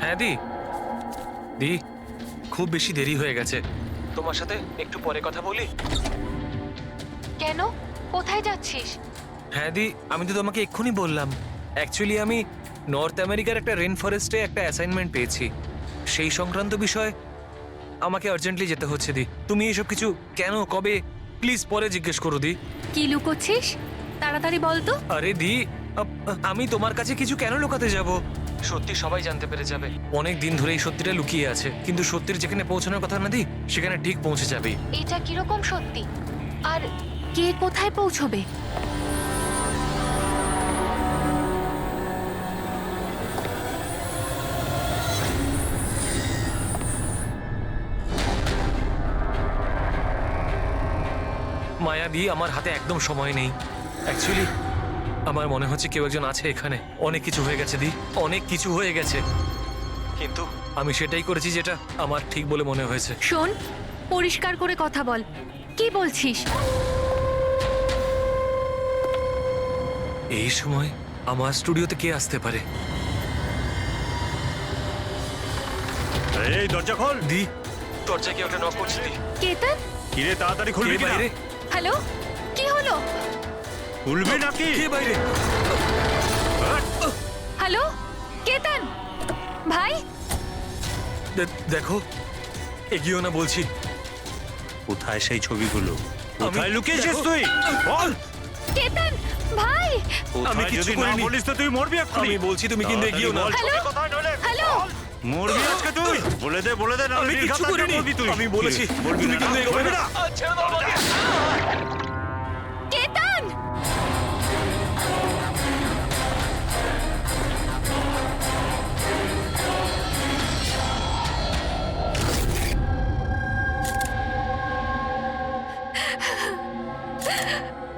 হ্যাঁ দি দি খুব বেশি দেরি হয়ে গেছে, তোমার সাথে একটু পরে কথা বলি। কেন? কোথায় যাচ্ছিস? হ্যাঁ দি, আমি তো তোমাকে এক্ষুনি বললাম। অ্যাকচুয়ালি আমি নর্থ আমেরিকার একটা রেন ফরেস্টে একটা অ্যাসাইনমেন্ট পেয়েছি, সেই সংক্রান্ত বিষয় আমাকে আর্জেন্টলি যেতে হচ্ছে দি। তুমি এসব কিছু কেন, কবে, প্লিজ পরে জিজ্ঞেস করো দি। কি লুকোচ্ছিস? তাড়াতাড়ি বল তো। আরে দি, আমি তোমার কাছে কিছু কেন লুকাতে যাব? সত্যি সবাই জানতে পেরে যাবে। অনেক দিন ধরে এই সত্যিটা লুকিয়ে আছে, কিন্তু সত্যির যেখানে পৌঁছানোর কথা না দি, সেখানে ঠিক পৌঁছে যাবেই। এটা কিরকম সত্যি? আর কে কোথায় পৌঁছবে? মায়া দি, আমার হাতে একদম সময় নেই। অ্যাকচুয়ালি আমার মনে হচ্ছে কেউ একজন আছে এখানে। অনেক কিছু হয়ে গেছে দি, অনেক কিছু হয়ে গেছে, কিন্তু আমি সেটাই করেছি যেটা আমার ঠিক বলে মনে হয়েছে। শোন, পরিষ্কার করে কথা বল, কি বলছিস? এই সময় আমার স্টুডিওতে কে আসতে পারে? এই দরজা খোল। দি, দরজা কে ওটা নক করছে দি? কেতন? কিরে তাড়াতাড়ি খুলবি কে কিনা? বাইরে? হ্যালো, কি হলো? খুলবি নাকি? কে বাইরে? হ্যালো, কেতন ভাই? দেখো, এগিয়েও না বলছি। কোথায় সেই ছবিগুলো? কোথায় আমি- লুকিয়েছিস দেখো। তুই? বল। কেতন ভাই? আমি কোথায় কিছু যদি না করিনি। বলিস তো তুই মরবি এক্ষুনি। আমি বলছি, তুমি কিন্তু এগিয়েও না। তাড়াতাড়ি বল, হ্যালো? ছবি কোথায় নইলে? হ্যালো? বল। মরবি আজকে তুই। বলে দে আমি নাহলে কিছু নির্ঘাত করিনি। মরবি তুই। আমি বলেছি, বলবি তুমি না, কিন্তু এগোবে বলবি না। ছেড়ে দাও আমাকে। কেতন!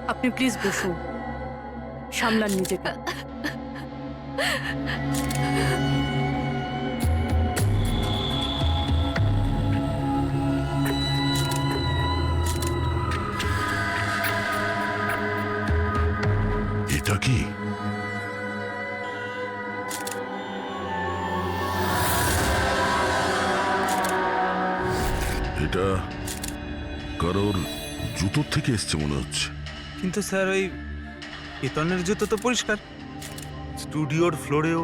আপনি প্লিজ বসুন, সামলান নিজেকে। এটা কি? এটা কারোর জুতোর থেকে এসছে মনে হচ্ছে। কিন্তু স্যার ওই কেতনের জুতো তো পরিষ্কার, স্টুডিওর ফ্লোরেও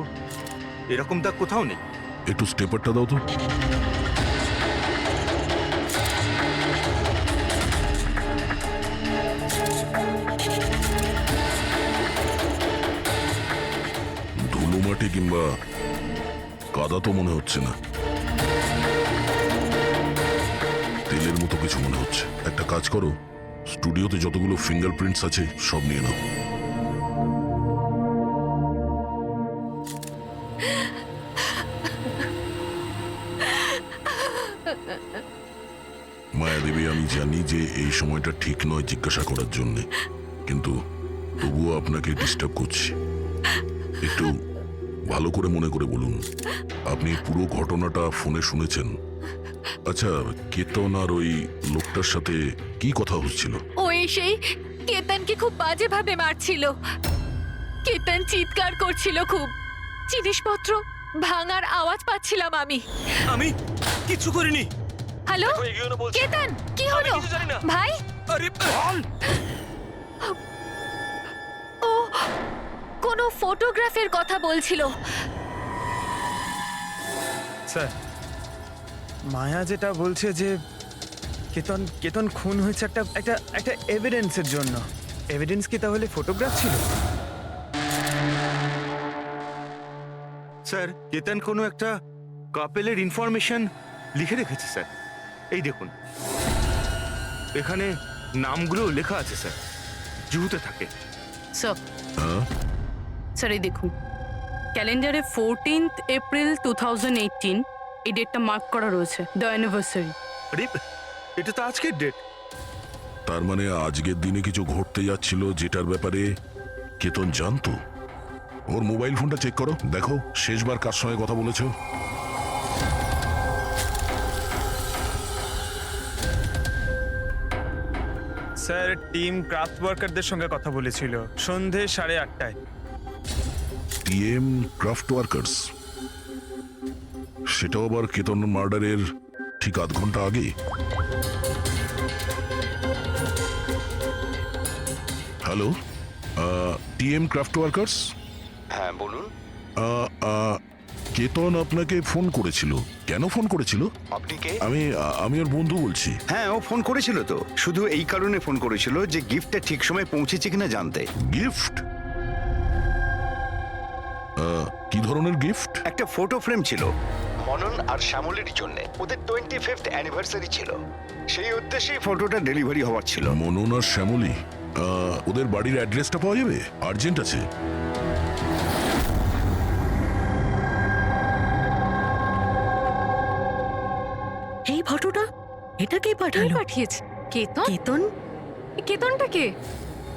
এরকম দাগ কোথাও নেই। একটু স্টেপারটা দাও তো। ধুলো মাটি কিংবা কাদা তো মনে হচ্ছে না, তেলের মতো কিছু মনে হচ্ছে। একটা কাজ করো, স্টুডিওতে যতগুলো ফিঙ্গারপ্রিন্টস আছে সব নিয়ে নাও। মায়াদেবী, আমি জানি যে এই সময়টা ঠিক নয় জিজ্ঞাসা করার জন্যে, কিন্তু তবুও আপনাকে ডিস্টার্ব করছি। একটু ভালো করে মনে করে বলুন, আপনি পুরো ঘটনাটা ফোনে শুনেছেন? আচ্ছা, কেতন আর ওই লোকটার সাথে কি কথা হচ্ছিল? ও সেই কেতনকে খুব বাজেভাবে মারছিল। কেতন চিৎকার করছিল খুব। জিনিসপত্র ভাঙার আওয়াজ পাচ্ছিলাম আমি। আমি কিছু করিনি। হ্যালো, দেখো, এগিয়েও না বলছি। কেতন কি আমি হলো? কিছু জানি না। ভাই, আরে বল। ও কোনো ফটোগ্রাফের কথা বলছিল। স্যার, মায়া যেটা বলছে যে কেতন কেতন খুন হয়েছে একটা একটা একটা এভিডেন্সের জন্য। এভিডেন্স কি তাহলে ফটোগ্রাফ ছিল? স্যার, কেতন কোনো একটা কাপেলের ইনফরমেশন লিখে রেখেছে স্যার। এই দেখুন, এখানে নামগুলো লেখা আছে স্যার, জুহুতে থাকে। স্যার, হ্যাঁ, স্যার এই দেখুন, ক্যালেন্ডারে 14th এপ্রিল 2018 এই ডেটটা মার্ক করা রয়েছে, দ্য অ্যানিভার্সারি। আরে, এটা তো আজকের ডেট। তার মানে আজকের দিনে কিছু ঘটতে যাচ্ছিল যেটার ব্যাপারে কেতন জানতো। ওর মোবাইল ফোনটা চেক করো, দেখো শেষবার কার সঙ্গে কথা বলেছো। স্যার, টিম ক্রাফট ওয়ার্কারদের সঙ্গে কথা বলেছিল সন্ধে 8:30টায়। TM craft workers. সেটাও আবার কেতন মার্ডারের ঠিক আধ ঘন্টা আগে। Hello, TM craft workers. হ্যাঁ বলুন। কেতন আপনাকে ফোন করেছিল। কেন ফোন করেছিল? আপনি কে? আমি ওর বন্ধু বলছি। হ্যাঁ ও ফোন করেছিল তো, শুধু এই কারণে ফোন করেছিল যে গিফটটা ঠিক সময় পৌঁছেছে কিনা জানতে। গিফট? কি ধরনের গিফট? একটা ফটো ফ্রেম ছিল মনন আর শ্যামলের জন্য, ওদের 25th অ্যানিভার্সারি ছিল, সেই উদ্দেশ্যেই ফটোটা ডেলিভারি হওয়ার ছিল। মনন আর শ্যামলী, ওদের বাড়ির অ্যাড্রেসটা পাওয়া যাবে? আর্জেন্ট আছে। এই ফটোটা এটা কে কে পাঠালো? পাঠিয়েছে? কেতন? কেতন? কেতনটা কে?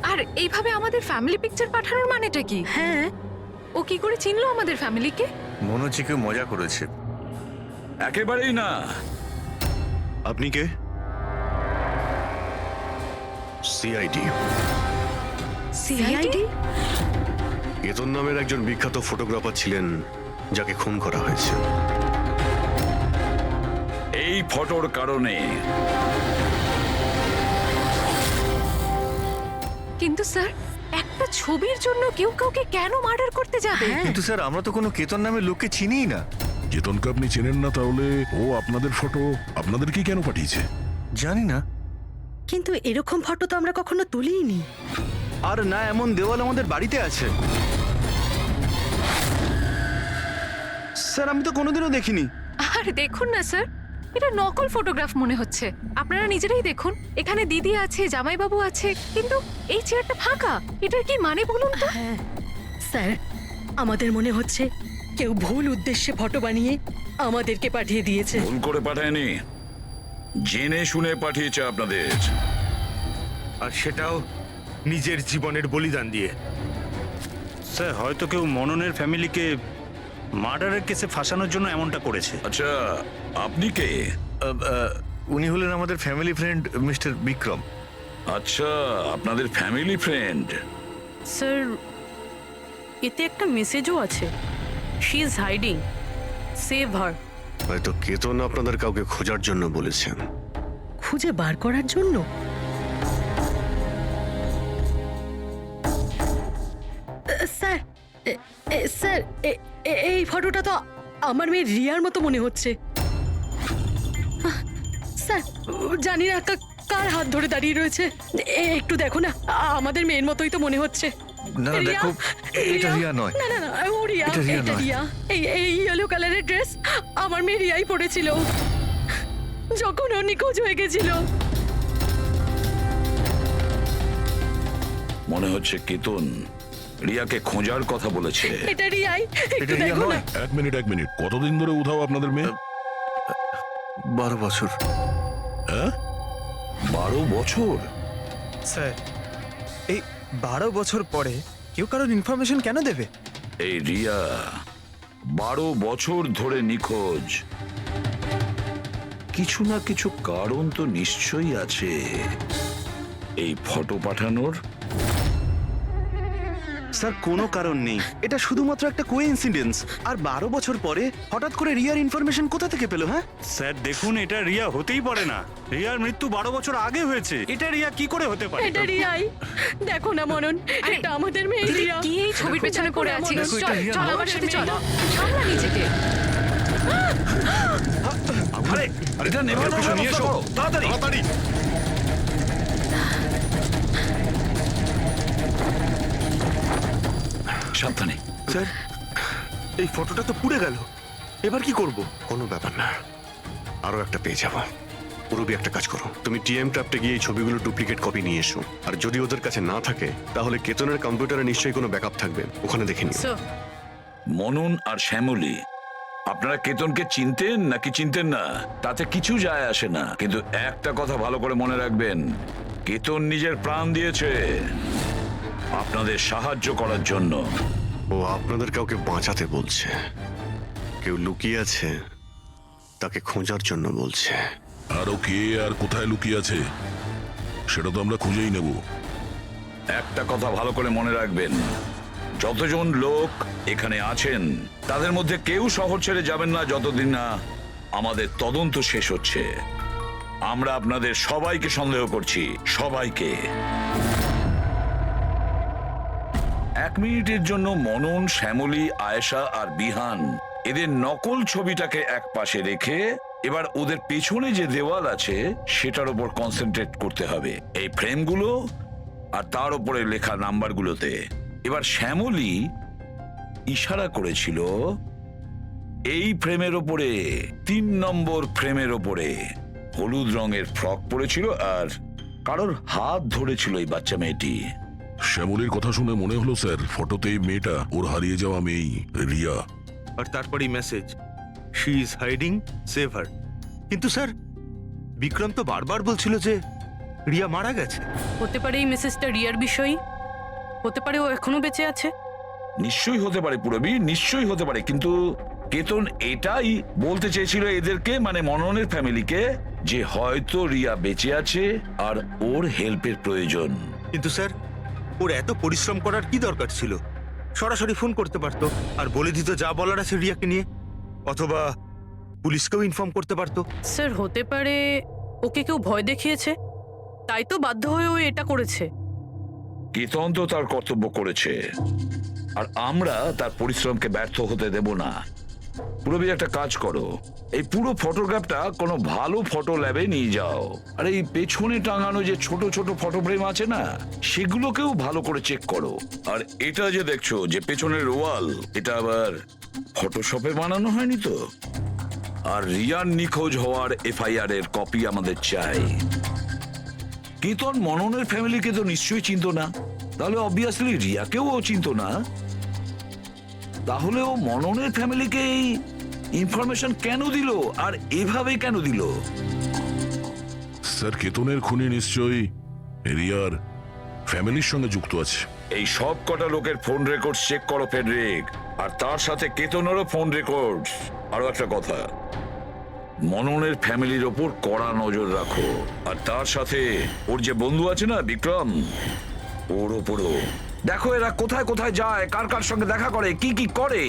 আর এইভাবে আমাদের ফ্যামিলি পিকচার পাঠানোর মানেটা কি? হ্যাঁ, ও কি করে চিনলো আমাদের ফ্যামিলিকে? মনে হচ্ছে কেউ মজা করেছে। একেবারেই না। আপনি কে? সিআইডি। সিআইডি? কেতন নামের একজন বিখ্যাত ফটোগ্রাফার ছিলেন যাকে খুন করা হয়েছে। এই ফটোর কারণে। কিন্তু স্যার, একটা ছবির জন্য কেউ কাউকে কেন মার্ডার করতে যাবে? কিন্তু স্যার আমরা তো কোনো কেতন নামের লোককে চিনিই না। কেতনকে আপনি চেনেন না, তাহলে ও আপনাদের ফটো আপনাদেরকে কেন পাঠিয়েছে? জানি না। কিন্তু এরকম ফটো তো আমরা কখনো তুলিনি। আর না এমন দেওয়াল আমাদের বাড়িতে আছে। স্যার আমি তো কোনোদিনও দেখিনি। আর দেখুন না স্যার, এটা নকল ফটোগ্রাফ মনে হচ্ছে। আপনারা নিজেরাই দেখুন, এখানে দিদি আছে, জামাইবাবু আছে, কিন্তু এই চেয়ারটা ফাঁকা। এটার কি মানে বলুন তো? হ্যাঁ স্যার, আমাদের মনে হচ্ছে কেউ ভুল উদ্দেশ্যে ফটো বানিয়ে আমাদেরকে পাঠিয়ে দিয়েছে। ভুল করে পাঠায়নি, জেনে শুনে পাঠিয়েছে আপনাদের। আর সেটাও নিজের জীবনের বলিদান দিয়ে। স্যার হয়তো কেউ মননের ফ্যামিলিকে মার্ডারের কেসে ফাঁসানোর জন্য এমনটা করেছে। আচ্ছা, আপনি কে? উনি হলেন আমাদের ফ্যামিলি ফ্রেন্ড মিস্টার বিক্রম। আচ্ছা, আপনাদের ফ্যামিলি ফ্রেন্ড। স্যার, এতে একটা মেসেজও আছে। শি ইজ হাইডিং, সেভ হার। হয়তো কেতন আপনাদের কাউকে খোঁজার জন্য বলেছেন। খুঁজে বার করার জন্য? স্যার, স্যার এই ফটোটা তো আমার মেয়ে রিয়ার মতো মনে হচ্ছে। স্যার, জানি না কার হাত ধরে দাঁড়িয়ে রয়েছে। একটু দেখো না, আমাদের মেয়ের মতোই তো মনে হচ্ছে। না না, দেখো, এটা রিয়া নয়। না না না, ও রিয়া, এটা রিয়া এটা নয়। রিয়া। এই ইয়েলো কালারের ড্রেস আমার মেয়ে রিয়াই পরেছিল যখন ও নিখোঁজ হয়ে গেছিল। মনে হচ্ছে কেতন রিয়াকে খোঁজার কথা বলেছে। এটা রিয়াই, একটু এটা রিয়া দেখো না। নয়। এক মিনিট, কতদিন ধরে উধাও আপনাদের মেয়ে? 12 বছর। হ্যাঁ, 12 বছর? স্যার, এই 12 বছর পরে কেউ কারোর ইনফরমেশন কেন দেবে? এই রিয়া 12 বছর ধরে নিখোঁজ। কিছু না কিছু কারণ তো নিশ্চয়ই আছে এই ফটো পাঠানোর। স্যার কোনো কারণ নেই, এটা শুধুমাত্র একটা কোইন্সিডেন্স। আর 12 বছর পরে হঠাৎ করে রিয়ার ইনফরমেশন কোথা থেকে পেলো? হ্যাঁ স্যার দেখুন, এটা রিয়া হতেই পারে না। রিয়ার মৃত্যু 12 বছর আগে হয়েছে। এটা রিয়া কি করে হতে পারে? এটা রিয়াই, দেখো না মনন, এটা আমাদের মেয়ে দিদি, রিয়া। কি এই ছবির পেছনে পড়ে আছিস? দেখো, এটা চল রিয়া চল নয়। আমার সাথে চল, সামলা নিজেকে। আরে এটা নেবে, কিছু নিয়ে এসো তাড়াতাড়ি। সাবধানে। স্যার, এই ফটোটা তো পুড়ে গেল। এবার কি করব? কোনো ব্যাপার না, আরো একটা পেয়ে যাব। পুরবি একটা কাজ করো, তুমি টিএম ক্রাফটে গিয়ে এই ছবিগুলো ডুপ্লিকেট কপি নিয়ে এসো। আর যদি ওদের কাছে না থাকে তাহলে কেতনের কম্পিউটারে নিশ্চয়ই কোনো ব্যাকআপ থাকবে, ওখানে দেখে নিও। স্যার, মনন আর শ্যামলী, আপনারা কেতনকে চিনতেন নাকি চিনতেন না তাতে কিছু যায় আসে না, কিন্তু একটা কথা ভালো করে মনে রাখবেন, কেতন নিজের প্রাণ দিয়েছে আপনাদের সাহায্য করার জন্য। ও আপনাদের কাউকে বাঁচাতে বলছে, কেউ লুকিয়ে আছে তাকে খোঁজার জন্য বলছে। আরো কে আর কোথায় লুকিয়ে আছে সেটা তো আমরা খুঁজেই নেব। একটা কথা ভালো করে মনে রাখবেন, যতজন লোক এখানে আছেন তাদের মধ্যে কেউ শহর ছেড়ে যাবেন না যতদিন না আমাদের তদন্ত শেষ হচ্ছে। আমরা আপনাদের সবাইকে সন্দেহ করছি, সবাইকে। 1 মিনিটের জন্য মনন, শ্যামলী, আয়েশা আর বিহান এদের নকল ছবিটাকে এক পাশে রেখে এবার ওদের পেছনে যে দেওয়াল আছে সেটার উপর কনসেন্ট্রেট করতে হবে, এই ফ্রেমগুলো আর তার উপরে লেখা নাম্বারগুলোতে। এবার শ্যামলী ইশারা করেছিল এই ফ্রেমের ওপরে, 3 নম্বর ফ্রেমের ওপরে। হলুদ রঙের ফ্রক পরেছিল আর কারোর হাত ধরেছিল এই বাচ্চা মেয়েটি। শ্যামলীর কথা শুনে মনে হলো স্যার ফটোতে এই মেয়েটা ওর হারিয়ে যাওয়া মেয়েই রিয়া। আর তারপরেই message, she is hiding, save হার। কিন্তু স্যার বিক্রম তো বারবার বলছিল যে রিয়া মারা গেছে। হতে পারে এই মেসেজটা রিয়ার বিষয়ই, হতে পারে ও এখনো বেঁচে আছে। নিশ্চয়ই হতে পারে পুরবী, নিশ্চয়ই হতে পারে, কিন্তু কেতন এটাই বলতে চেয়েছিল এদেরকে, মানে মননের ফ্যামিলিকে, যে হয়তো রিয়া বেঁচে আছে আর ওর হেল্পের প্রয়োজন। কিন্তু স্যার ওর এত পরিশ্রম করার কি দরকার ছিল? সরাসরি ফোন করতে পারতো আর বলে দিত যা বলার আছে রিয়াকে নিয়ে, অথবা পুলিশকেও ইনফর্ম করতে পারতো। স্যার হতে পারে ওকে কেউ ভয় দেখিয়েছে, তাই তো বাধ্য হয়ে ও এটা করেছে। কেতন তো তার কর্তব্য করেছে আর আমরা তার পরিশ্রমকে ব্যর্থ হতে দেব না। পুরবী একটা কাজ করো, এই পুরো ফটোগ্রাফটা কোনো ভালো ফটো ল্যাবে নিয়ে যাও, আর এই পেছনে টাঙানো যে ছোট ছোট ফটো ফ্রেম আছে না সেগুলোকেও ভালো করে চেক করো। আর এটা যে দেখছো যে পেছনের ওয়াল, এটা আবার ফটোশপে বানানো হয়নি তো? আর রিয়ার নিখোঁজ হওয়ার এফআইআর এর কপি আমাদের চাই। কেতন মননের ফ্যামিলিকে তো নিশ্চয়ই চিনতো না, তাহলে অবভিয়াসলি রিয়াকেও ও চিনতো না। তাহলে ও মননের ফ্যামিলিকে এই ইনফরমেশন কেন দিল আর এভাবে কেন দিল? স্যার কেতনের খুনি নিশ্চয়ই রিয়ার ফ্যামিলির সঙ্গে যুক্ত আছে। এই সব কটা লোকের ফোন রেকর্ড চেক করো ফেডরিক, আর তার সাথে কেতনেরও ফোন রেকর্ড। আরো একটা কথা, মননের ফ্যামিলির ওপর কড়া নজর রাখো, আর তার সাথে ওর যে বন্ধু আছে না বিক্রম, ওর ওপরও দেখো এরা কোথায় কোথায় যায়, কার কার সঙ্গে দেখা করে, কি কি করে।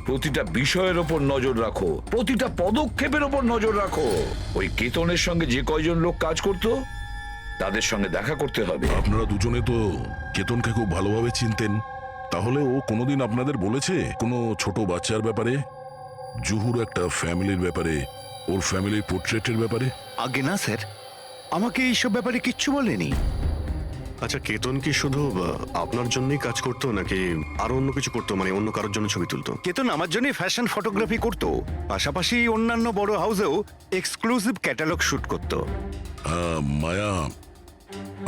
প্রতিটা বিষয়ের ওপর নজর রাখো, প্রতিটা পদক্ষেপের ওপর নজর রাখো। ওই কেতনের সঙ্গে যে কয়জন লোক কাজ করতো তাদের সঙ্গে দেখা করতে হবে। আপনারা দুজনে তো কেতনকে খুব ভালোভাবে চিনতেন, তাহলে ও কোনোদিন আপনাদের বলেছে কোনো ছোট বাচ্চার ব্যাপারে, জুহুর একটা ফ্যামিলির ব্যাপারে, ওর ফ্যামিলির পোর্ট্রেটের ব্যাপারে? আগে না স্যার, আমাকে এইসব ব্যাপারে কিচ্ছু বলেনি। আচ্ছা, কেতন কি শুধু আপনার জন্যই কাজ করতো নাকি আরো অন্য কিছু করতো, মানে অন্য কারোর জন্য ছবি তুলতো? কেতন আমার জন্য ফ্যাশন ফটোগ্রাফি করতো, পাশাপাশি অন্যান্য বড় হাউসেও এক্সক্লুসিভ ক্যাটালগ শুট করতো। মায়া,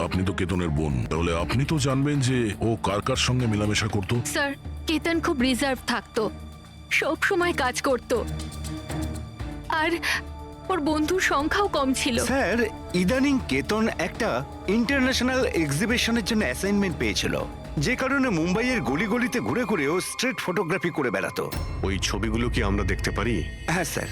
আপনি তো কেতনের বোন, তাহলে আপনি তো জানবেন যে ও কার কার সঙ্গে মেলামেশা করতো। স্যার কেতন খুব রিজার্ভ থাকতো, সব সময় কাজ করত, আর ওর বন্ধুর সংখ্যাও কম ছিল। স্যার ইদানিং কেতন একটা ইন্টারন্যাশনাল এক্সিবিশনের জন্য অ্যাসাইনমেন্ট পেয়েছিল, যে কারণে মুম্বাইয়ের গলি গলিতে ঘুরে ঘুরে ও স্ট্রিট ফটোগ্রাফি করে বেড়াতো। ওই ছবিগুলো কি আমরা দেখতে পারি? হ্যাঁ স্যার।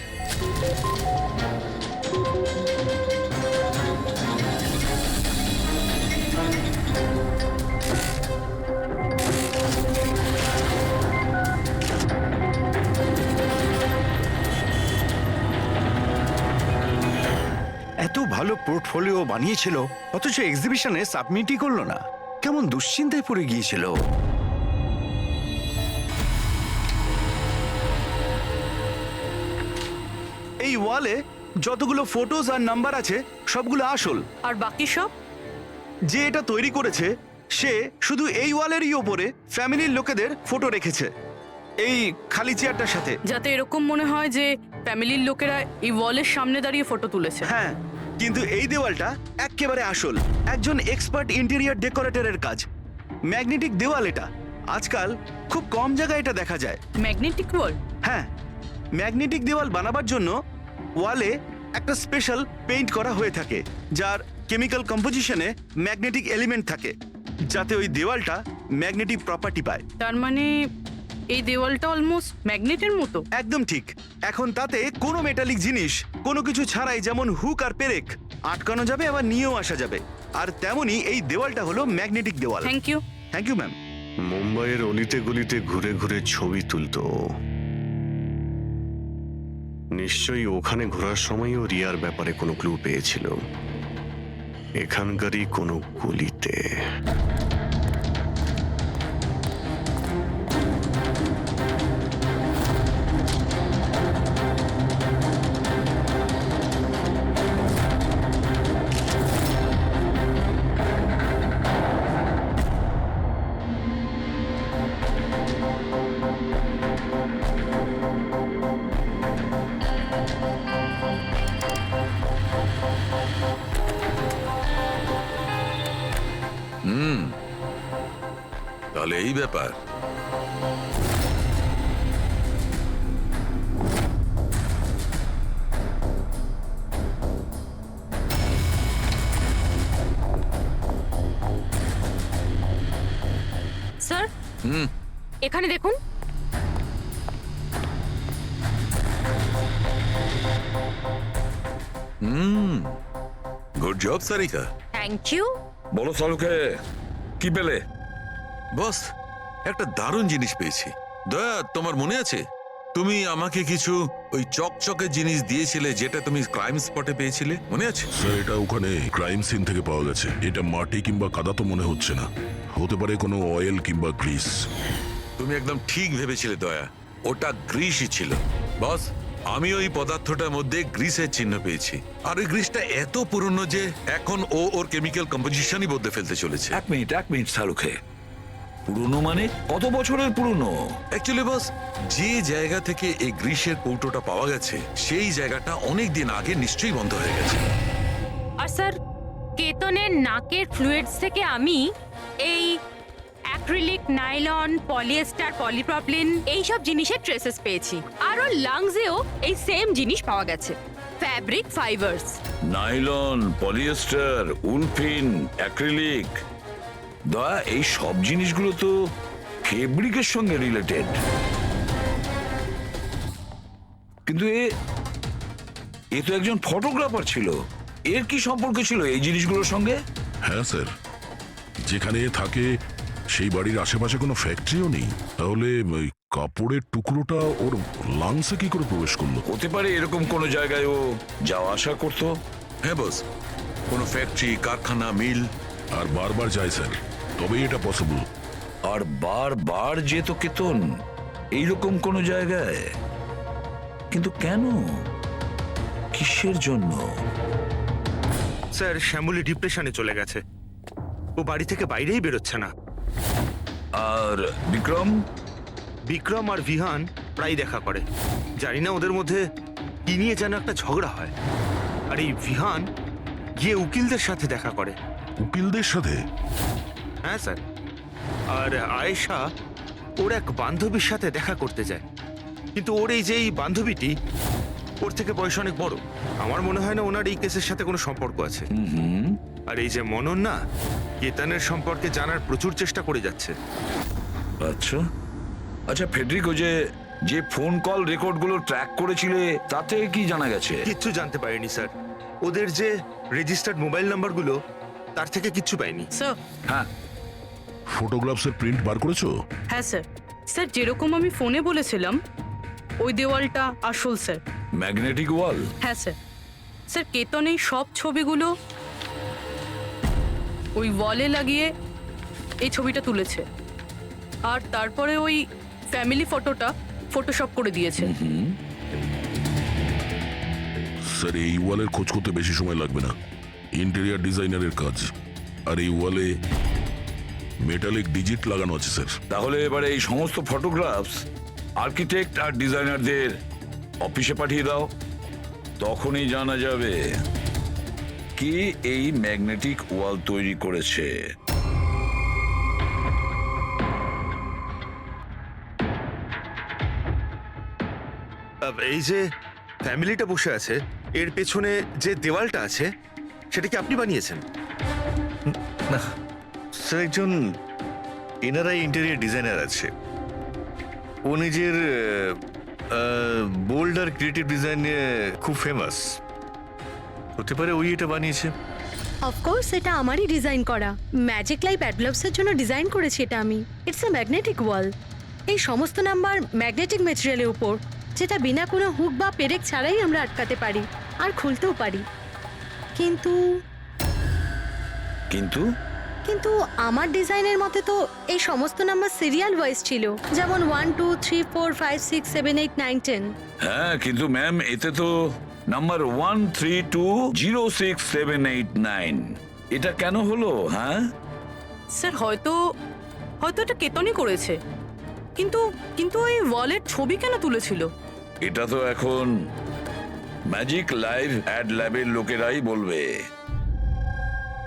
এত ভালো পোর্টফোলিও বানিয়েছিল, অথচ এক্সিবিশনে সাবমিটই করলো না। কেমন দুশ্চিন্তায় পড়ে গিয়েছিল। এই ওয়ালে যতগুলো ফটোজ আর নাম্বার আছে সবগুলো আসল, আর বাকি সব? যে এটা তৈরি করেছে সে শুধু এই ওয়ালেরই ওপরে ফ্যামিলির লোকেদের ফটো রেখেছে, এই খালি চেয়ারটার সাথে, যাতে এরকম মনে হয় যে ফ্যামিলির লোকেরা এই ওয়ালের সামনে দাঁড়িয়ে ফটো তুলেছে। হ্যাঁ, কিন্তু এই দেওয়ালটা একেবারে আসল, একজন এক্সপার্ট ইন্টেরিয়র ডেকোরেটরের কাজ। ম্যাগনেটিক দেওয়াল এটা, আজকাল খুব কম জায়গায় এটা দেখা যায়। ম্যাগনেটিক ওয়াল? হ্যাঁ, ম্যাগনেটিক দেওয়াল বানাবার জন্য ওয়ালে একটা স্পেশাল পেইন্ট করা হয়ে থাকে, যার কেমিক্যাল কম্পোজিশনে ম্যাগনেটিক এলিমেন্ট থাকে, যাতে ওই দেওয়ালটা ম্যাগনেটিক প্রপার্টি পায়। তার মানে এই দেওয়ালটা অলমোস্ট ম্যাগনেটের মতো। একদম ঠিক। এখন তাতে কোনো মেটালিক জিনিস কোনো কিছু ছাড়াই, যেমন হুক আর পেরেক, আটকানো যাবে, আবার নিয়েও আসা যাবে। আর তেমনি এই দেওয়ালটা হলো ম্যাগনেটিক দেওয়াল। Thank you. Thank you ma'am. মুম্বাইয়ের অলিতে গলিতে ঘুরে ঘুরে ছবি তুলতো। নিশ্চয়ই ওখানে ঘোরার সময়ও রিয়ার ব্যাপারে কোনো ক্লু পেয়েছিল, এখানকারই কোনো গলিতে। তাহলে এই ব্যাপার। স্যার এখানে দেখুন। Good job Sarika. Thank you. বলো সালুকে, কি পেলে? বস, একটা দারুণ জিনিস পেয়েছি। দয়া, তোমার মনে আছে তুমি আমাকে কিছু ওই চকচকে জিনিস দিয়েছিলে যেটা তুমি ক্রাইম স্পটে পেয়েছিলে, মনে আছে? স্যার, এটা ওখানে ক্রাইম সিন থেকে পাওয়া গেছে। এটা মাটি কিংবা কাদা তো মনে হচ্ছে না, হতে পারে কোনো অয়েল কিংবা গ্রিস। তুমি একদম ঠিক ভেবেছিলে দয়া, ওটা গ্রিসই ছিল। বস, আমি ওই পদার্থটার মধ্যে গ্রিসের চিহ্ন পেয়েছি, আর ওই গ্রিসটা এত পুরনো যে এখন ও ওর কেমিক্যাল কম্পোজিশনই বদলে ফেলতে চলেছে। এক মিনিট সালুকে, পুরনো মানে কত বছরের পুরনো? অ্যাকচুয়ালি বস, যে জায়গা থেকে এই গ্রিসের কৌটোটা পাওয়া গেছে সেই জায়গাটা অনেক দিন আগে নিশ্চয়ই বন্ধ হয়ে গেছে। আর স্যার, কেতনের নাকের ফ্লুইডস থেকে আমি এই অ্যাক্রিলিক, নাইলন, পলিয়েস্টার, পলিপ্রপিলিন এইসব জিনিসের ট্রেসেস পেয়েছি। আর ওর লাংসেও এই সেম জিনিস পাওয়া গেছে, fabric fibres. Nylon, polyester, olefin, acrylic. দয়া, এই সব জিনিসগুলো তো ফেব্রিকের সঙ্গে রিলেটেড, কিন্তু এ তো একজন ফটোগ্রাফার ছিল। এর কি সম্পর্ক ছিল এই জিনিসগুলোর সঙ্গে? হ্যাঁ স্যার, যেখানে এ থাকে সেই বাড়ির আশেপাশে কোনো ফ্যাক্টরিও নেই, তাহলে ওই কাপড়ের টুকরোটা ওর লাংসে কি করে প্রবেশ করলো? হতে পারে এরকম কোনো জায়গায় ও যাওয়া আসা করতো। হ্যাঁ বস, কোনো ফ্যাক্টরি, কারখানা, মিল। আর বারবার যায় স্যার, তবেই এটা পসিবল। আর বারবার যেত কেতন এইরকম কোনো জায়গায়, কিন্তু কেন, কিসের জন্য? স্যার, শ্যামলী ডিপ্রেশনে চলে গেছে, ও বাড়ি থেকে বাইরেই বেরোচ্ছে না। আর বিক্রম? বিক্রম আর ভিহান প্রায় দেখা করে, জানি না ওদের মধ্যে কি নিয়ে যেন একটা ঝগড়া হয়। আর এই ভিহান গিয়ে উকিলদের সাথে দেখা করে। উকিলদের সাথে? হ্যাঁ স্যার। আর আয়েশা ওর এক বান্ধবীর সাথে দেখা করতে যায়, কিন্তু ওর এই যে এই বান্ধবীটি ওর থেকে বয়স অনেক বড়। আমার মনে হয় না ওনার এই কেসের সাথে কোনো সম্পর্ক আছে। আর এই যে মনন না, কেতনের সম্পর্কে জানার প্রচুর চেষ্টা করে যাচ্ছে। আচ্ছা আচ্ছা, ফেডরিকো যে ফোন কল রেকর্ডগুলো ট্র্যাক করেছিলে তাতে কি জানা গেছে? কিচ্ছু জানতে পারিনি স্যার। ওদের যে রেজিস্টার্ড মোবাইল নাম্বারগুলো তার থেকে কিচ্ছু পাইনি। স্যার। হ্যাঁ, ফটোগ্রাফসের প্রিন্ট বার করেছো? হ্যাঁ স্যার। স্যার, যেরকম আমি ফোনে বলেছিলাম ওই দেওয়ালটা আসল স্যার। ম্যাগনেটিক ওয়াল? হ্যাঁ স্যার। স্যার, কেতন এই সব ছবিগুলো ওই ওয়ালে লাগিয়ে এই ছবিটা তুলেছে, আর তারপরে ওই ফ্যামিলি ফটোটা ফটোশপ করে দিয়েছে। স্যার, এই ওয়ালের খোঁজ করতে বেশি সময় লাগবে না, ইন্টেরিয়ার ডিজাইনারের কাজ। আর এই ওয়ালে মেটালিক ডিজিট লাগানো আছে স্যার। তাহলে এবারে এই সমস্ত ফটোগ্রাফস আর্কিটেক্ট আর ডিজাইনারদের অফিসে পাঠিয়ে দাও, তখনই জানা যাবে কে এই ম্যাগনেটিক ওয়াল তৈরি করেছে। এই যে ফ্যামিলিটা বসে আছে, এর পেছনে যে দেওয়ালটা আছে সেটা কি আপনি বানিয়েছেন? না স্যার, একজন এনআরআই ইন্টেরিয়ার ডিজাইনার আছে, ও নিজের বোল্ড আর ক্রিয়েটিভ ডিজাইন নিয়ে খুব ফেমাস। হতে পারে ওই এটা বানিয়েছে। অফকোর্স এটা আমারই ডিজাইন করা ম্যাজিক লাইফ অ্যাডলভসের জন্য ডিজাইন করেছি এটা আমি। ইটস এ ম্যাগনেটিক ওয়াল। এই সমস্ত নাম্বার ম্যাগনেটিক ম্যাটেরিয়ালের উপর, যেটা বিনা কোনো হুক বা পেরেক ছাড়াই আমরা আটকাতে পারি আর খুলতেও পারি। কিন্তু কিন্তু কিন্তু আমার ডিজাইনের মতে তো এই সমস্ত নাম্বার সিরিয়াল ওয়াইজ ছিল, যেমন 1 2 3 4 5 6 7 8 9 10। হ্যাঁ, কিন্তু ম্যাম এতে তো নাম্বার 1320678 এটা কেন হলো? হ্যাঁ স্যার হয়তো এটা কেতনই করেছে, কিন্তু কিন্তু এই ওয়ালের ছবি কেন তুলেছিল? এটা তো এখন ম্যাজিক লাইভ অ্যাড ল্যাবের লোকেরাই বলবে।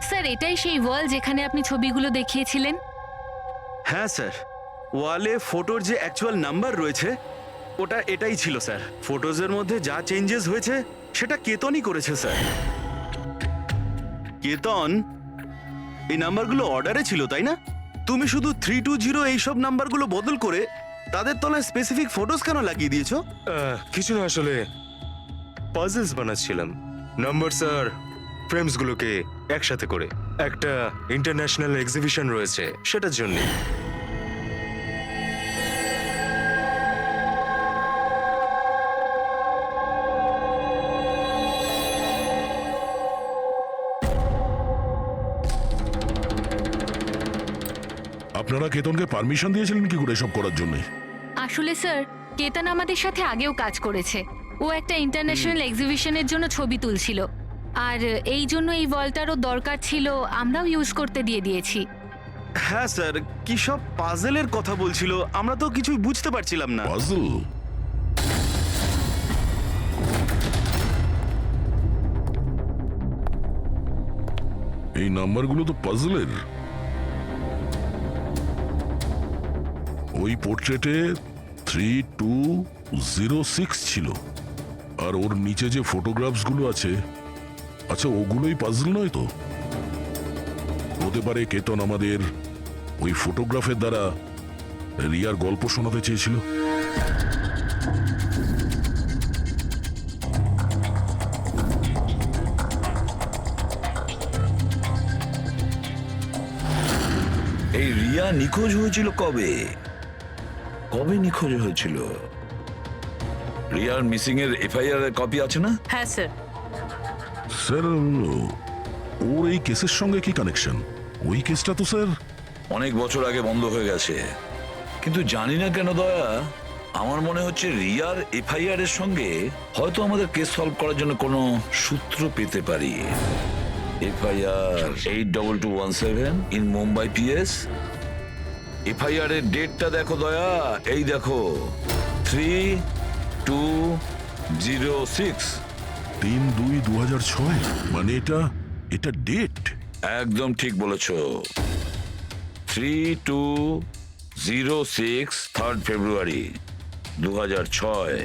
স্যার এটাই সেই ওয়াল যেখানে আপনি ছবিগুলো দেখিয়েছিলেন? হ্যাঁ স্যার, ওয়ালে ফটোর যে অ্যাকচুয়াল নাম্বার রয়েছে ওটা এটাই ছিল স্যার। ফটোজের মধ্যে যা চেঞ্জেস হয়েছে সেটা কেতনই করেছে স্যার। কেতন, এই নাম্বারগুলো অর্ডারে ছিল তাই না? তুমি শুধু 320 এইসব নাম্বারগুলো বদল করে তাদের তলায় স্পেসিফিক ফটোজ কেন লাগিয়ে দিয়েছো? কিছু না, আসলে পাজলস বানাচ্ছিলাম নাম্বারস আর ফ্রেমসগুলোকে একসাথে করে। একটা ইন্টারন্যাশনাল এক্সিবিশন রয়েছে সেটার জন্য। আপনারা কেতনকে পারমিশন দিয়েছিলেন কি করে এসব করার জন্য? আসলে স্যার কেতন আমাদের সাথে আগেও কাজ করেছে। ও একটা ইন্টারন্যাশনাল এক্সিবিশনের জন্য ছবি তুলছিল, আর এই জন্য এই ওয়ালটারও দরকার ছিল, আমরাও ইউজ করতে দিয়ে দিয়েছি। হ্যাঁ স্যার, কি সব পাজেলের কথা বলছিল, আমরা তো কিছুই বুঝতে পারছিলাম না। পাজল? এই নাম্বারগুলো তো পাজলের। ওই পোর্ট্রেটে 3206 ছিল, আর ওর নিচে যে ফটোগ্রাফস গুলো আছে, আচ্ছা ওগুলোই পাজল নয় তো? হতে পারে কেতন আমাদের ওই ফটোগ্রাফের দ্বারা রিয়ার গল্প শোনাতে চেয়েছিল। এই রিয়া নিখোঁজ হয়েছিল কবে? কবে নিখোঁজ হয়েছিল? রিয়ার মিসিং এর এফআইআর এর কপি আছে না? হ্যাঁ স্যার। স্যার, ওর এই কেসের সঙ্গে কি কানেকশন? ওই কেসটা তো স্যার অনেক বছর আগে বন্ধ হয়ে গেছে, কিন্তু জানি না কেন দয়া, আমার মনে হচ্ছে রিয়ার এফআইআর এর সঙ্গে হয়তো আমাদের কেস সলভ করার জন্য কোনো সূত্র পেতে পারি। FIR 82217 in Mumbai PS. FIR এর ডেটটা দেখো দয়া, এই দেখো 3206। 3/2/2006, মানে এটা ডেট। একদম ঠিক বলেছো, 3206 3rd ফেব্রুয়ারি 2006।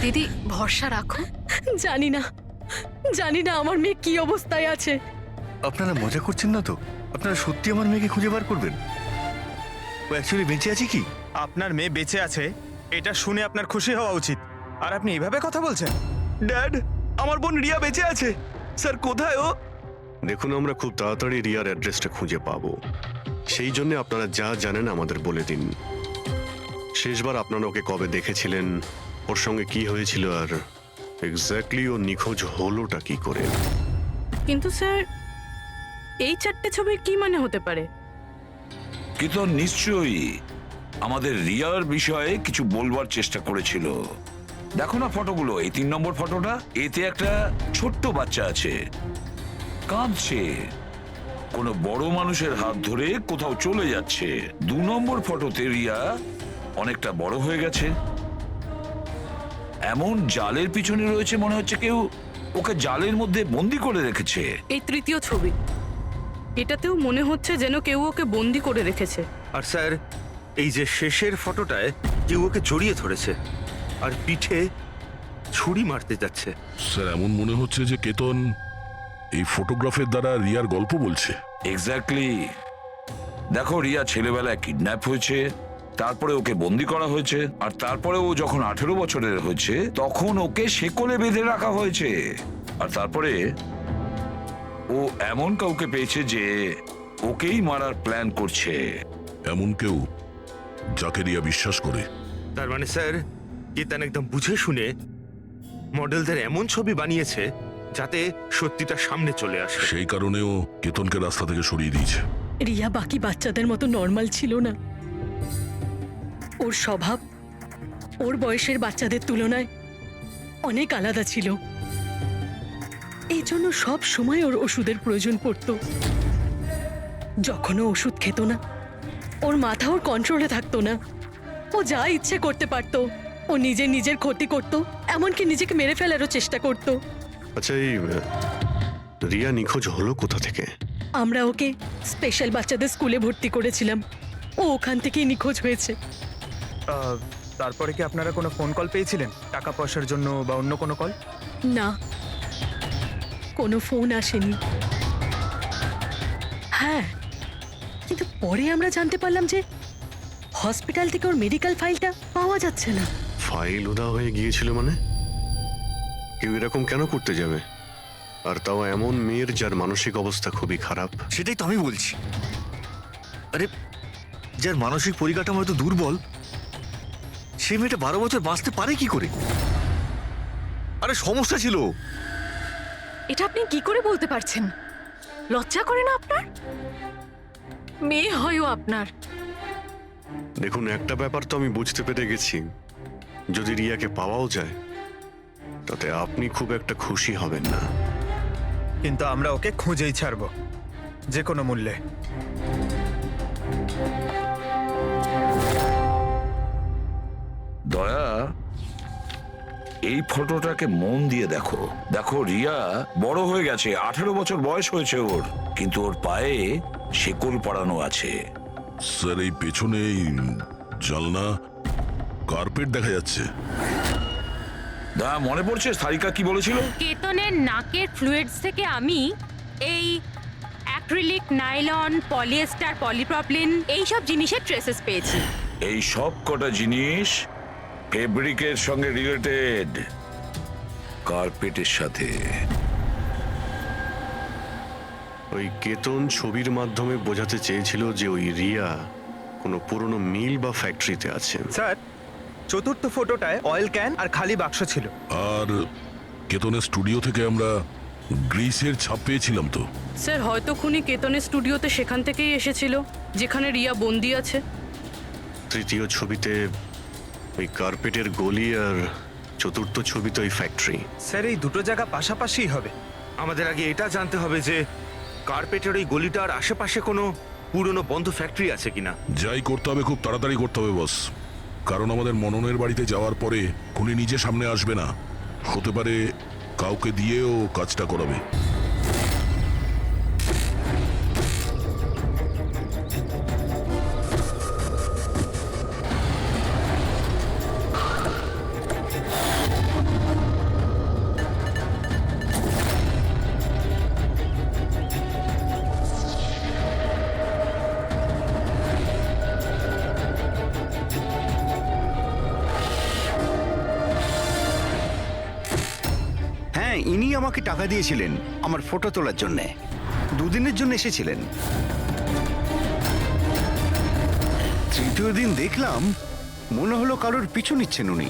দিদি ভরসা রাখো। জানি না আমার মেয়ে কি অবস্থায় আছে। আপনারা মজা করছেন না তো? আপনারা সত্যি আমার মেয়েকে খুঁজে বার করবেন? ও অ্যাকচুয়ালি বেঁচে আছে কি? আপনার মেয়ে বেঁচে আছে এটা শুনে আপনার খুশি হওয়া উচিত, আর আপনি এভাবে কথা বলছেন। ড্যাড, আমার বোন রিয়া বেঁচে আছে। স্যার কোথায় ও? দেখুন, আমরা খুব তাড়াতাড়ি রিয়ার অ্যাড্রেসটা খুঁজে পাবো, সেই জন্য আপনারা যা জানেন আমাদের বলে দিন। শেষবার আপনারা ওকে কবে দেখেছিলেন, ওর সঙ্গে কি হয়েছিল, আর এক্স্যাক্টলি ও নিখোঁজ হলোটা কি করে? কিন্তু স্যার এই 4টে ছবির কি মানে হতে পারে? কি তো নিশ্চয়ই আমাদের রিয়ার বিষয়ে কিছু বলবার চেষ্টা করেছিল। দেখো না ফটোগুলো, এই 3 নম্বর ফটোটা, এতে একটা ছোট্ট বাচ্চা আছে, কাঁদছে, কোনো বড় মানুষের হাত ধরে কোথাও চলে যাচ্ছে। 2 নম্বর ফটোতে রিয়া অনেকটা বড় হয়ে গেছে, এমন জালের পিছনে রয়েছে, মনে হচ্ছে কেউ ওকে জালের মধ্যে বন্দি করে রেখেছে। এই 3য় ছবি, এটাতেও মনে হচ্ছে যেন কেউ ওকে বন্দি করে রেখেছে। আর স্যার, এই যে শেষের ফটোটায় কেউ ওকে জড়িয়ে ধরেছে আর পিঠে ছুরি মারতে যাচ্ছে। স্যার, এমন মনে হচ্ছে যে কেতন এই ফটোগ্রাফের দ্বারা রিয়ার গল্প বলছে। এক্স্যাক্টলি। দেখো, রিয়া ছেলেবেলায় কিডন্যাপ হয়েছে, তারপরে ওকে বন্দি করা হয়েছে, আর তারপরে ও যখন 18 বছরের হয়েছে তখন ওকে শেকলে বেঁধে রাখা হয়েছে, আর তারপরে ও ও এমন কাউকে পেয়েছে যে ওকেই মারার প্ল্যান করছে। এমন কেউ যাকে রিয়া বিশ্বাস করে? তার মানে স্যার কেতন একদম বুঝে শুনে মডেলদের এমন ছবি বানিয়েছে যাতে সত্যিটা সামনে চলে আসে। সেই কারণেও কেতনকে রাস্তা থেকে সরিয়ে দিয়েছে। রিয়া বাকি বাচ্চাদের মতো নর্মাল ছিল না। ওর স্বভাব ওর বয়সের বাচ্চাদের তুলনায় অনেক আলাদা ছিল। এই জন্য সব সময় ওর ওষুধের প্রয়োজন পড়তো। যখন ও ওষুধ খেত না, ওর মাথা ওর কন্ট্রোলে থাকতো না। ও যা ইচ্ছে করতে পারতো। ও নিজের ক্ষতি করত, এমনকি নিজেকে মেরে ফেলারও চেষ্টা করত। আচ্ছা, এই রিয়া নিখোঁজ হলো কোথা থেকে? আমরা ওকে স্পেশাল বাচ্চাদের স্কুলে ভর্তি করেছিলাম। ও ওখান থেকেই নিখোঁজ হয়েছে। তারপরে কি আপনারা কোনো ফোন কল পেয়েছিলেন টাকা পয়সার জন্য বা অন্য কোনো কল? না, কোনো ফোন আসেনি। হ্যাঁ, কিন্তু পরে আমরা জানতে পারলাম যে হসপিটাল থেকে ওর মেডিকেল ফাইলটা পাওয়া যাচ্ছে না। ফাইল উদা হয়ে গিয়েছিল মানে? কেউ এরকম কেন করতে যাবে? আর তাও এমন মেয়ের যার মানসিক অবস্থা খুবই খারাপ। সেটাই তো আমি বলছি। আরে, যার মানসিক পরিকাঠামো এত দুর্বল, সে মেয়েটা 12 বছর বাঁচতে পারে কি করে? আরে সমস্যা ছিল। এটা আপনি কি করে বলতে পারছেন? লজ্জা করে না আপনার? মেয়ে হয়ও আপনার। দেখুন, একটা ব্যাপার তো আমি বুঝতে পেরে গেছি, যদি রিয়াকে পাওয়াও যায় তাতে আপনি খুব একটা খুশি হবেন না। কিন্তু আমরা ওকে খুঁজেই ছাড়বো, যে কোনো মূল্যে। দয়া, এই ফটোটাকে মন দিয়ে দেখো। দেখো, রিয়া বড় হয়ে গেছে, 18 বছর বয়স হয়েছে ওর, কিন্তু ওর পায়ে শেকল পরানো আছে। স্যার, এই পেছনে এই জানলা কার্পেট দেখা যাচ্ছে। দয়া, মনে পড়ছে সারিকা কি বলেছিল? কেতনের নাকের ফ্লুইডস থেকে আমি এই অ্যাক্রিলিক, নাইলন, পলিয়েস্টার, পলিপ্রপলিন এইসব জিনিসের ট্রেসেস পেয়েছি। এই সব কটা জিনিস ফেব্রিকের সঙ্গে রিলেটেড, কার্পেটের সাথে। ওই কেতন ছবির মাধ্যমে বোঝাতে চেয়েছিল যে ওই রিয়া কোনো পুরনো মিল বা ফ্যাক্টরিতে আছে। স্যার, চতুর্থ ফটোটায় অয়েল ক্যান আর খালি বাক্স ছিল। আর কেতনের স্টুডিও থেকে আমরা গ্রিসের ছাপ পেয়েছিলাম তো। স্যার, হয়তো খুনি কেতনের স্টুডিওতে সেখান থেকেই এসেছিল যেখানে রিয়া বন্দি আছে। তৃতীয় ছবিতে ওই কার্পেটের গলি, আর চতুর্থ ছবিতে ওই ফ্যাক্টরি। স্যার, এই দুটো জায়গা পাশাপাশিই হবে। আমাদের আগে এটা জানতে হবে যে কার্পেটের ওই গলিটার আশেপাশে কোনো পুরনো বন্ধ ফ্যাক্টরি আছে কিনা। যাই করতে হবে খুব তাড়াতাড়ি করতে হবে বস, কারণ আমাদের মননের বাড়িতে যাওয়ার পরে খুনি নিজে সামনে আসবে না, হতে পারে কাউকে দিয়েও কাজটা করাবে। হ্যাঁ, ইনি আমাকে টাকা দিয়েছিলেন আমার ফটো তোলার জন্যে। 2 দিনের জন্য এসেছিলেন। তৃতীয় দিন দেখলাম মনে হলো কারোর পিছু নিচ্ছেন উনি।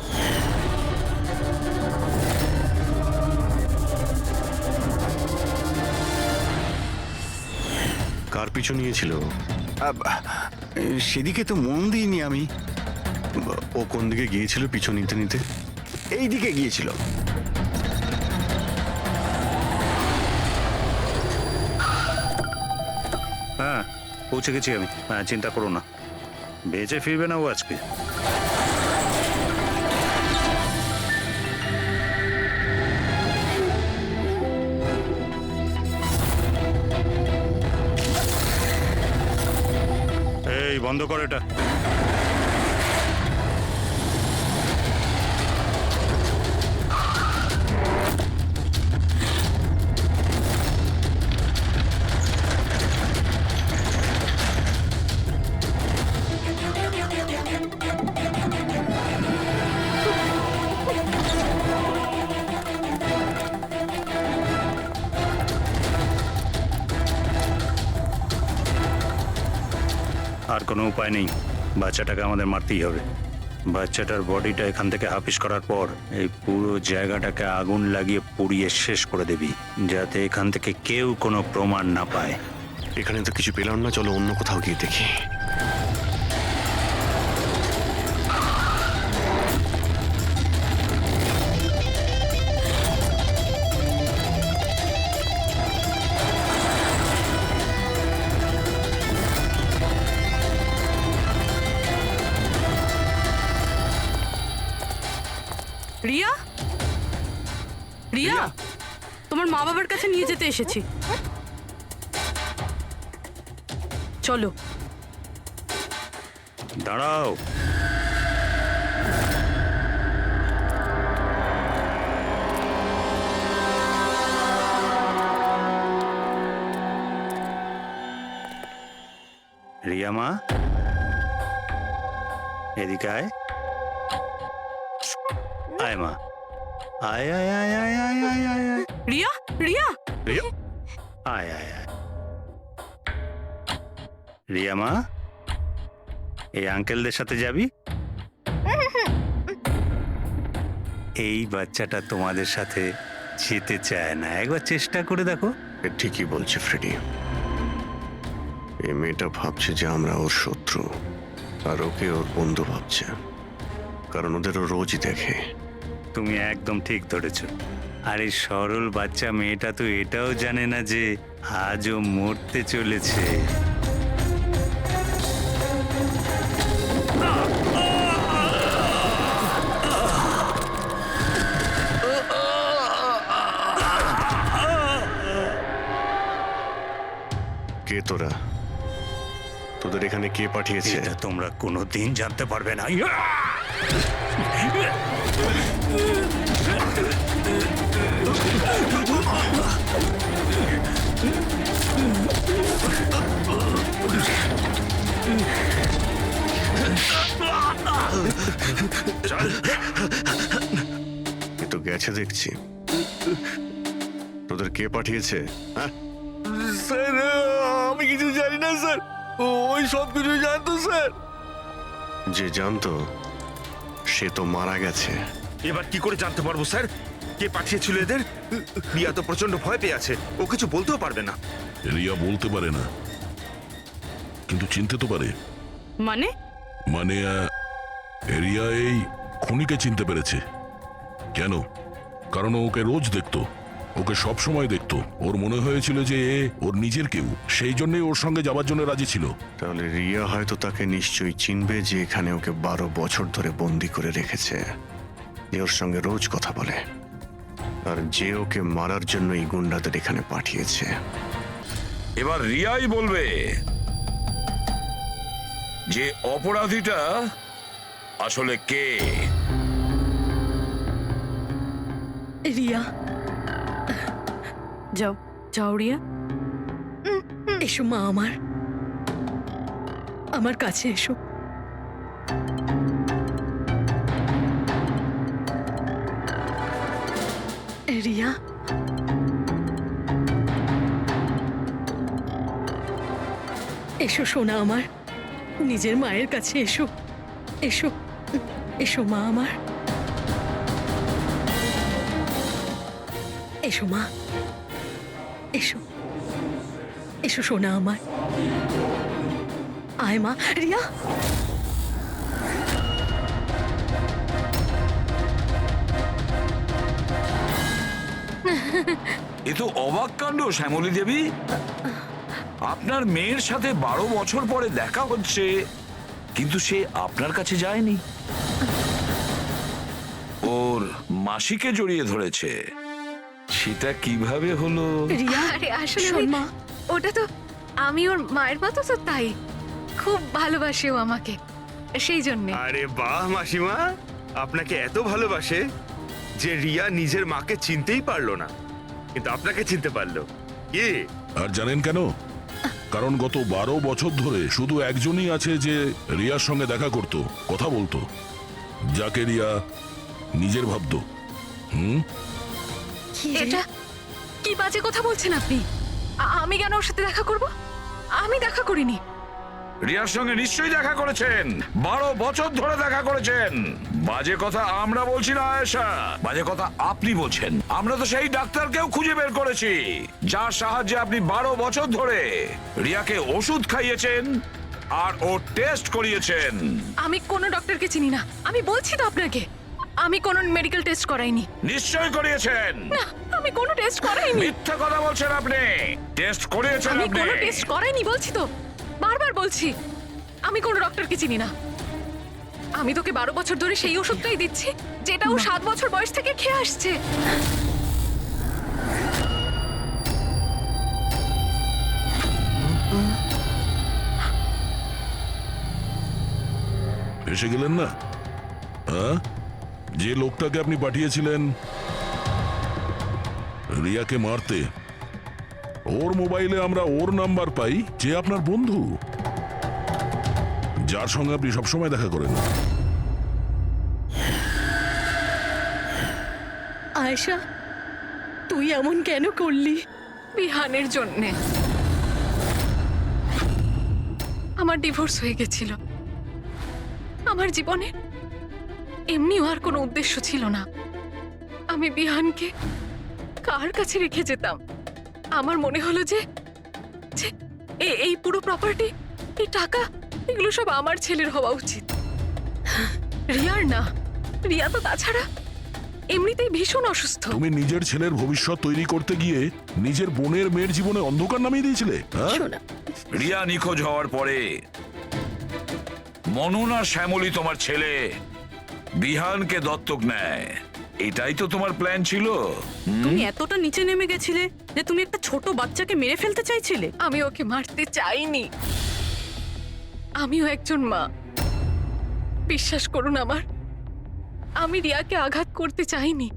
কার পিছু নিয়েছিল? সেদিকে তো মন দিইনি আমি। ও কোন দিকে গিয়েছিল পিছু নিতে নিতে? এই দিকে গিয়েছিল। হ্যাঁ, পৌঁছে গেছি আমি। হ্যাঁ, চিন্তা করো না, বেঁচে ফিরবে না ও আজকে। এই বন্ধ কর এটা। আর কোনো উপায় নেই, বাচ্চাটাকে আমাদের মারতেই হবে। বাচ্চাটার বডিটা এখান থেকে হাফিস করার পর এই পুরো জায়গাটাকে আগুন লাগিয়ে পুড়িয়ে শেষ করে দিবি, যাতে এখান থেকে কেউ কোনো প্রমাণ না পায়। এখানে তো কিছু পেলাম না, চলো অন্য কোথাও গিয়ে দেখি। রিয়া, রিয়া, তোমার মা বাবার কাছে নিয়ে যেতে এসেছি, চলো। দাঁড়াও, রিয়া মা, এদিকে আয়। আয় মা, আয় আয় আয় আয় আয় আয় আয় আয়। রিয়া, রিয়া, রিয়া, আয় আয় আয়। রিয়া মা, এই আঙ্কেলদের সাথে যাবি? এই বাচ্চাটা তোমাদের সাথে যেতে চায় না, একবার চেষ্টা করে দেখো। এ ঠিকই বলছে ফ্রেডি। এই মেয়েটা ভাবছে যে আমরা ওর শত্রু, আর ওকে ওর বন্ধু ভাবছে, কারণ ওদের ও রোজই দেখে। তুমি একদম ঠিক ধরেছ। আর এই সরল বাচ্চা মেয়েটা তো এটাও জানে না যে আজও মরতে চলেছে। কে তোরা? তোদের এখানে কে পাঠিয়েছে? এটা তোমরা কোনোদিন জানতে পারবে না। এ তো গেছে দেখছি। তোদের কে পাঠিয়েছে? হ্যাঁ, স্যার আমি কিছু জানি না স্যার, ওই সব কিছু জানতো স্যার। যে জানতো সে তো মারা গেছে। এবার কি করে জানতে পারবো স্যার কে পাঠিয়েছিল এদের? রিয়া তো প্রচন্ড ভয় পেয়ে আছে, ও কিছু বলতেও পারবে না। রিয়া বলতে পারে না, কিন্তু চিনতে তো পারে। মানে মানে রিয়া এই খুনিকে চিনতে পেরেছে। কেন? কারণ ও ওকে রোজ দেখতো, ওকে সব সময় দেখতো। ওর মনে হয়েছিল যে এ ওর নিজের কেউ, সেই জন্যই ওর সঙ্গে যাবার জন্য রাজি ছিল। তাহলে রিয়া হয়তো তাকে নিশ্চয়ই চিনবে, যে এখানে ওকে 12 বছর ধরে বন্দি করে রেখেছে, যে ওর সঙ্গে রোজ কথা বলে, আর যে ওকে মারার জন্য এই গুন্ডাদের এখানে পাঠিয়েছে। এবার রিয়াই বলবে যে অপরাধীটা আসলে কে। রিয়া, যাও যাও রিয়া। এসো মা, আমার কাছে এসো। রিয়া, এসো সোনা আমার, নিজের মায়ের কাছে এসো। এসো, এসো মা আমার, এসো মা, এসো, এসো সোনা আমার। আয় মা। রিয়া, এ তো অবাক কাণ্ড শ্যামলী দেবী। আপনার মেয়ের সাথে 12 বছর পরে দেখা হচ্ছে, কিন্তু সে আপনার কাছে যায়নি, ওর মাসিকে জড়িয়ে ধরেছে। সেটা কিভাবে হলো? রিয়া, আরে আসলে শোন মা, ওটা তো আমি ওর মায়ের মতো, তো তাই খুব ভালোবাসে ও আমাকে, সেই জন্যে। আরে বাহ মাসিমা, আপনাকে এত ভালোবাসে যে রিয়া নিজের মাকে চিনতেই পারলো না, কিন্তু আপনাকে চিনতে পারলো। কি? আর জানেন কেন? কারণ গত 12 বছর ধরে শুধু একজনই আছে যে রিয়ার সঙ্গে দেখা করত, কথা বলতো, যাকে রিয়া নিজের ভাবতো। এটা কি বাজে কথা বলছেন আপনি? আমি কেন ওর সাথে দেখা করব? আমি দেখা করিনি। রিয়ার সঙ্গে নিশ্চয়ই দেখা করেছেন, 12 বছর ধরে দেখা করেছেন। বাজে কথা আমরা বলছি না আয়েশা, বাজে কথা আপনি বলছেন। আমরা তো সেই ডাক্তারকেও খুঁজে বের করেছি যার সাহায্যে আপনি 12 বছর ধরে রিয়াকে ওষুধ খাইয়েছেন আর ও টেস্ট করিয়েছেন। আমি কোনো ডক্টরকে চিনি না, আমি বলছি তো আপনাকে, আমি কোনো মেডিকেল টেস্ট করাইনি। নিশ্চয়ই করিয়েছেন। না, আমি কোনো টেস্ট করাইনি। মিথ্যা কথা বলছেন আপনি। টেস্ট করিয়েছেন আমি আপনি। কোনো টেস্ট করাইনি বলছি তো, বারবার বলছি আমি কোনো ডক্টরকে চিনি না। আমি তোকে 12 বছর ধরে সেই ওষুধটাই দিচ্ছি যেটা ও 7 বছর বয়স থেকে খেয়ে আসছে। এসে গেলেন না? হ্যাঁ, যে লোকটাকে আপনি পাঠিয়েছিলেন রিয়াকে মারতে, ওর মোবাইলে আমরা ওর নাম্বার পাই, যে আপনার বন্ধু, যার সঙ্গে আপনি সবসময় দেখা করেন। আয়েশা, তুই এমন কেন করলি? বিহানের জন্যে। আমার ডিভোর্স হয়ে গেছিল। আমার জীবনে এমনিও আর কোনো উদ্দেশ্য ছিল না। আমি বিহানকে কার কাছে রেখে যেতাম? আমার মনে হলো যে যে এই পুরো প্রপার্টি, এই টাকা, এগুলো সব আমার ছেলের হওয়া উচিত, রিয়ার না। রিয়া তো তাছাড়া এমনিতেই ভীষণ অসুস্থ। তুমি নিজের ছেলের ভবিষ্যৎ তৈরি করতে গিয়ে নিজের বোনের মেয়ের জীবনে অন্ধকার নামিয়ে দিয়েছিলে। হ্যাঁ, শোনা, রিয়া নিখোঁজ হওয়ার পরে মনন আর শ্যামলী তোমার ছেলে বিহানকে দত্তক নেয়, এটাই তো তোমার প্ল্যান ছিল। তুমি এতটা নিচে নেমে গেছিলে যে তুমি একটা ছোট বাচ্চাকে মেরে ফেলতে চাইছিলে? আমি ওকে মারতে চাইনি, আমিও একজন মা। বিশ্বাস করুন আমার, আমি রিয়াকে আঘাত করতে চাইনি।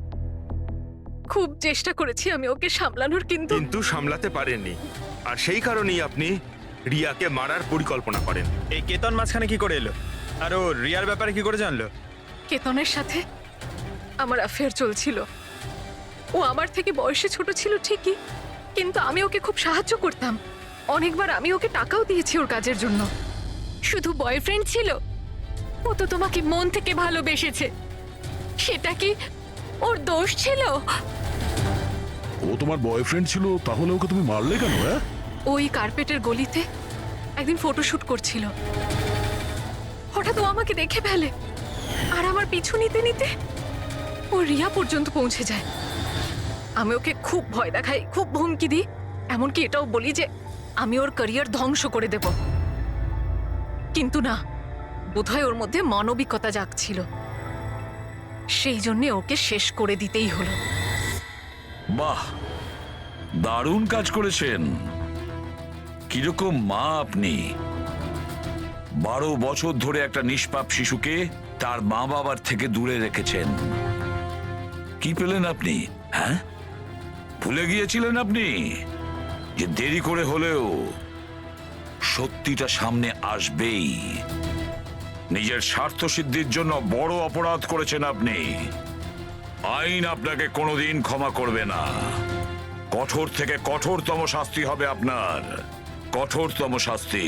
খুব চেষ্টা করেছি আমি ওকে সামলানোর, কিন্তু কিন্তু সামলাতে পারেননি, আর সেই কারণেই আপনি রিয়াকে মারার পরিকল্পনা করেন। এই কেতন মাঝখানে কি করে এলো? আর ও রিয়ার ব্যাপারে কি করে জানলো? কেতনের সাথে আমার অ্যাফেয়ার চলছিল। ও আমার থেকে বয়সে ছোট ছিল ঠিকই, কিন্তু আমি ওকে খুব সাহায্য করতাম। অনেকবার আমি ওকে টাকাও দিয়েছি ওর কাজের জন্য। শুধু বয়ফ্রেন্ড ছিল? ও তো তোমাকে মন থেকে ভালোবেসেছে, সেটা কি ওর দোষ ছিল? ও তোমার বয়ফ্রেন্ড ছিল, তাহলে ওকে তুমি মারলে কেন? হ্যাঁ, ওই কার্পেটের গলিতে একদিন ফটোশুট করছিল, হঠাৎ ও আমাকে দেখে ফেলে, আর আমার পিছু নিতে নিতে ও রিয়া পর্যন্ত পৌঁছে যায়। আমি ওকে খুব ভয় দেখাই, খুব হুমকি দিই, এমনকি এটাও বলি যে আমি ওর ক্যারিয়ার ধ্বংস করে দেব। কিন্তু না, বোধহয় ওর মধ্যে মানবিকতা জাগছিল, সেই জন্যে ওকে শেষ করে দিতেই হলো। বাহ, দারুণ কাজ করেছেন। কিরকম মা আপনি! 12 বছর ধরে একটা নিষ্পাপ শিশুকে তার মা বাবার থেকে দূরে রেখেছেন। কি পেলেন আপনি? হ্যাঁ, ভুলে গিয়েছিলেন আপনি যে দেরি করে হলেও সত্যিটা সামনে আসবেই। নিজের স্বার্থ সিদ্ধির জন্য বড় অপরাধ করেছেন আপনি। আইন আপনাকে কোনোদিন ক্ষমা করবে না। কঠোর থেকে কঠোরতম শাস্তি হবে আপনার, কঠোরতম শাস্তি।